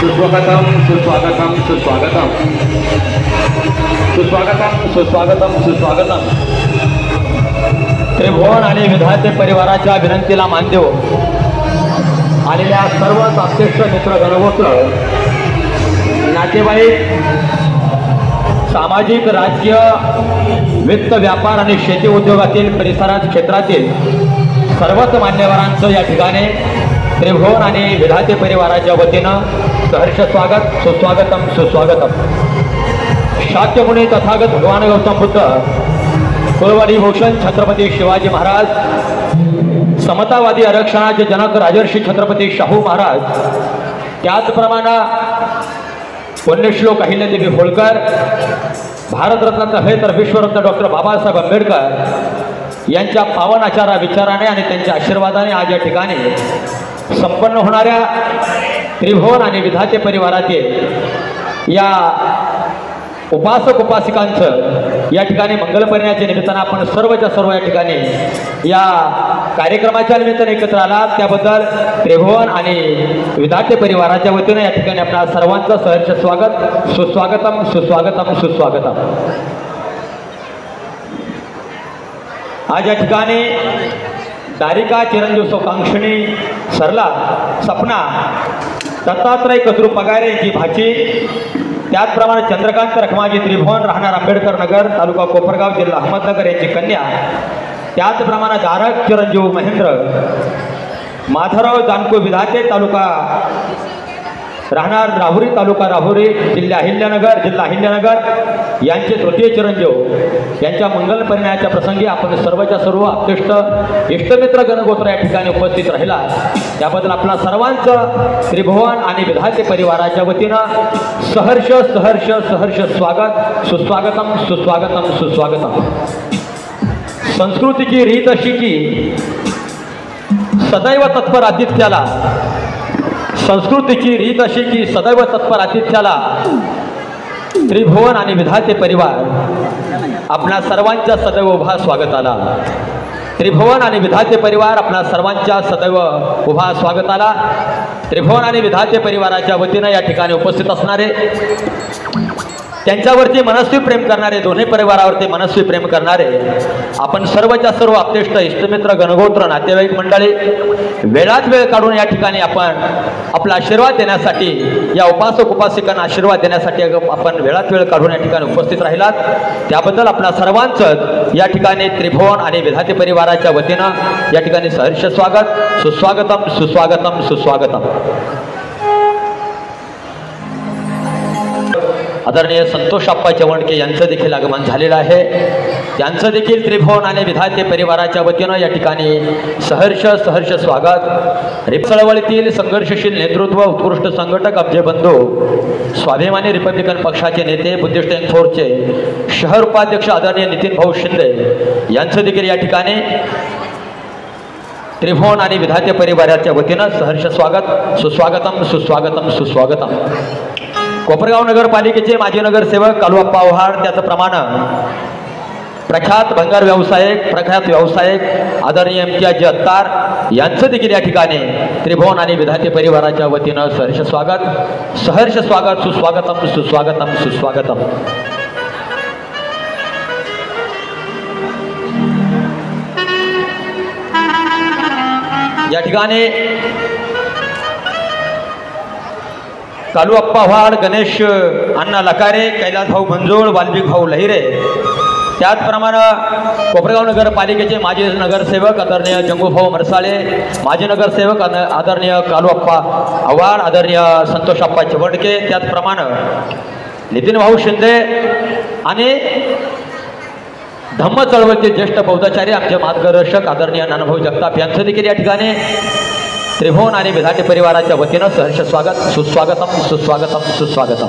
सुस्वागतम सुस्वागतम सुस्वागतम सुस्वागतम सुस्वागतम सुस्वागतम। त्रिभुवन आणि विधाते परिवाराच्या विनंतीला मान देऊ आलेल्या सर्व सापेक्ष मित्र गणगोत्र नातेवाईक सामाजिक राजकीय वित्त व्यापार आणि शेती उद्योगातील परिसरात क्षेत्रातील सर्वच मान्यवरांचं या ठिकाणी त्रिभुवन आणि विधाते परिवाराच्या वतीनं सहर्ष स्वागत सुस्वागतम सुस्वागतम। शाक्यमुनी तथागत भगवान गौतम बुद्ध कुलवाडी भूषण छत्रपती शिवाजी महाराज समतावादी आरक्षणाचे जनक राजर्षी छत्रपती शाहू महाराज त्याचप्रमाणे पुण्यश्लोक अहिल्यादेवी होळकर भारतरत्न हे तर विश्वरत्न डॉक्टर बाबासाहेब आंबेडकर यांच्या पावन आचारा विचाराने आणि त्यांच्या आशीर्वादाने आज या ठिकाणी संपन्न होणाऱ्या त्रिभुवन आणि विधाते परिवारातील या उपासक उपासिकांचं या ठिकाणी मंगलपर्याच्या निमित्तानं आपण सर्वच्या सर्व या ठिकाणी या कार्यक्रमाच्या निमित्ताने एकत्र आला त्याबद्दल त्रिभुवन आणि विधाते परिवाराच्या वतीने या ठिकाणी आपल्या सर्वांचं सहर्ष स्वागत सुस्वागतम सुस्वागतम सुस्वागतम। आज या ठिकाणी दारिका चिरंजीव सोकांक्षणी सरला सपना दत्तात्रय कचरू पगारे यांची भाची त्याचप्रमाणे चंद्रकांत रखमाजी त्रिभुवन राहणार आंबेडकर नगर तालुका कोपरगाव जिल्हा अहमदनगर यांची कन्या त्याचप्रमाणे दारक चिरंजीव महेंद्र माधवराव जानको विधाते तालुका राहणार राहुरी तालुका राहुरी जिल्हा अहिल्यानगर यांचे तृतीय चिरंजीव यांच्या मंगल परिणयाच्या प्रसंगी आपण सर्वच्या सर्व अत्यष्ट इष्टमित्र गणगोत्र या ठिकाणी उपस्थित राहिला त्याबद्दल आपल्या सर्वांचं त्रिभुवन आणि विधाते परिवाराच्या वतीनं सहर्ष सहर्ष सहर्ष स्वागत सुस्वागतम सुस्वागतम सुस्वागतम। संस्कृतीची रीत अशी की सदैव तत्पर आतिथ्याला संस्कृतीची रीत अशी की सदैव तत्पर आतिथ्याला त्रिभुवन आणि विधाते परिवार आपल्या सर्वांच्या सदैव उभा स्वागताला त्रिभुवन आणि विधाते परिवार आपल्या सर्वांच्या सदैव उभा स्वागताला त्रिभुवन आणि विधाते परिवाराच्या वतीनं या ठिकाणी उपस्थित असणारे त्यांच्यावरती मनस्वी प्रेम करणारे दोन्ही परिवारावरती मनस्वी प्रेम करणारे आपण सर्वच्या सर्व अत्यष्ट इष्टमित्र गणगोत्र नातेवाईक मंडळी वेळात वेळ काढून या ठिकाणी आपण आपला आशीर्वाद देण्यासाठी या उपासक उपासिकांना आशीर्वाद देण्यासाठी आपण वेळात वेळ काढून या ठिकाणी उपस्थित राहिलात त्याबद्दल आपल्या सर्वांचं या ठिकाणी त्रिभुवन आणि विधाते परिवाराच्या वतीनं या ठिकाणी सहर्ष स्वागत सुस्वागतम सुस्वागतम सुस्वागतम। आदरणीय संतोष आप्पा चवणके यांचं देखील आगमन झालेलं आहे त्यांचं देखील त्रिभुवन आणि विधाते परिवाराच्या वतीनं या ठिकाणी सहर्ष सहर्ष स्वागत। चळवळीतील संघर्षशील नेतृत्व उत्कृष्ट संघटक अब्जे बंधू स्वाभिमानी रिपब्लिकन पक्षाचे नेते बुद्धिस्ट एनफोर्सचे शहर उपाध्यक्ष आदरणीय नितीन भाऊ शिंदे यांचं देखील या ठिकाणी त्रिभुवन आणि विधाते परिवाराच्या वतीनं सहर्ष स्वागत सुस्वागतम सुस्वागतम सुस्वागतम। कोपरगाव नगरपालिकेचे माजी नगरसेवक कालूअप्पा ओव्हाड त्याचप्रमाणे प्रख्यात भंगार व्यावसायिक आदरणीय इम्तियाज अत्तार यांचं देखील या ठिकाणी त्रिभुवन आणि विधाते परिवाराच्या वतीनं सहर्ष स्वागत सुस्वागतम सुस्वागतम सुस्वागतम। या ठिकाणी कालूअप्पा ओव्हाड गणेश अण्णा लकारे कैलास भाऊ मंजोळ वाल्मिक भाऊ लहिरे त्याचप्रमाणे कोपरगाव नगरपालिकेचे माजी नगरसेवक आदरणीय जंगूभाऊ मरसाळे माजी नगरसेवक आदरणीय कालूअप्पा ओव्हाड आदरणीय संतोष आप्पा चवणके त्याचप्रमाणे नितीन भाऊ शिंदे आणि धम्म चळवळीचे ज्येष्ठ बौद्धाचार्य आमचे मार्गदर्शक आदरणीय नानाभाऊ जगताप यांचं देखील या ठिकाणी त्रिभुवन आणि विधाते परिवाराच्या वतीनं सहर्ष स्वागत सुस्वागतम सुस्वागतम सुस्वागतम।